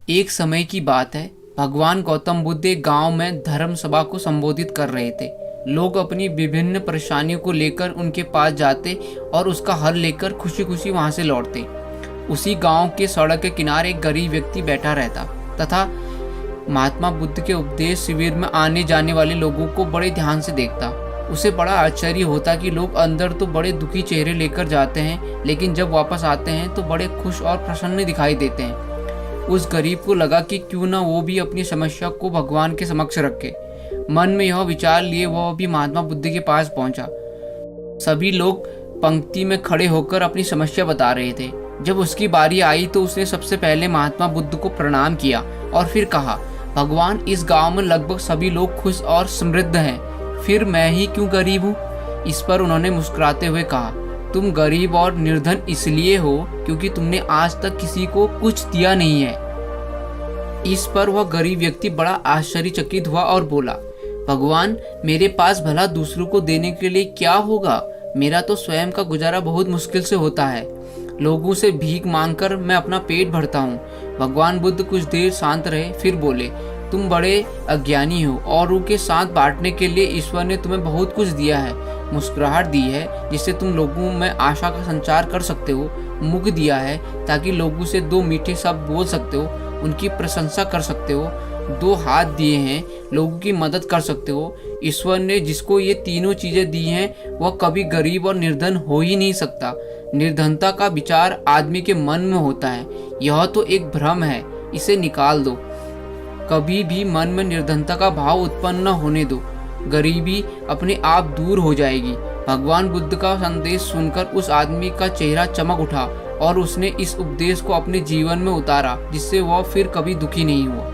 एक समय की बात है, भगवान गौतम बुद्ध एक गांव में धर्म सभा को संबोधित कर रहे थे। लोग अपनी विभिन्न परेशानियों को लेकर उनके पास जाते और उसका हल लेकर खुशी खुशी वहां से लौटते। उसी गांव के सड़क के किनारे एक गरीब व्यक्ति बैठा रहता तथा महात्मा बुद्ध के उपदेश शिविर में आने जाने वाले लोगों को बड़े ध्यान से देखता। उसे बड़ा आश्चर्य होता कि लोग अंदर तो बड़े दुखी चेहरे लेकर जाते हैं, लेकिन जब वापस आते हैं तो बड़े खुश और प्रसन्न दिखाई देते हैं। उस गरीब को लगा कि क्यों न वो भी अपनी समस्या को भगवान के समक्ष रखे। मन में यह विचार लिए वह भी महात्मा बुद्ध के पास पहुंचा। सभी लोग पंक्ति में खड़े होकर अपनी समस्या बता रहे थे। जब उसकी बारी आई तो उसने सबसे पहले महात्मा बुद्ध को प्रणाम किया और फिर कहा, भगवान, इस गांव में लगभग सभी लोग खुश और समृद्ध हैं, फिर मैं ही क्यों गरीब हूँ। इस पर उन्होंने मुस्कुराते हुए कहा, तुम गरीब और निर्धन इसलिए हो क्योंकि तुमने आज तक किसी को कुछ दिया नहीं है। इस पर वह गरीब व्यक्ति बड़ा आश्चर्यचकित हुआ और बोला, भगवान, मेरे पास भला दूसरों को देने के लिए क्या होगा। मेरा तो स्वयं का गुजारा बहुत मुश्किल से होता है। लोगों से भीख मांगकर मैं अपना पेट भरता हूँ। भगवान बुद्ध कुछ देर शांत रहे, फिर बोले, तुम बड़े अज्ञानी हो। औरों के साथ बांटने के लिए ईश्वर ने तुम्हें बहुत कुछ दिया है। मुस्कुराहट दी है जिससे तुम लोगों में आशा का संचार कर सकते हो। मुख दिया है ताकि लोगों से दो मीठे शब्द बोल सकते हो, उनकी प्रशंसा कर सकते हो। दो हाथ दिए हैं, लोगों की मदद कर सकते हो। ईश्वर ने जिसको ये तीनों चीजें दी हैं वह कभी गरीब और निर्धन हो ही नहीं सकता। निर्धनता का विचार आदमी के मन में होता है। यह तो एक भ्रम है, इसे निकाल दो। कभी भी मन में निर्धनता का भाव उत्पन्न न होने दो। गरीबी अपने आप दूर हो जाएगी। भगवान बुद्ध का संदेश सुनकर उस आदमी का चेहरा चमक उठा और उसने इस उपदेश को अपने जीवन में उतारा, जिससे वह फिर कभी दुखी नहीं हुआ।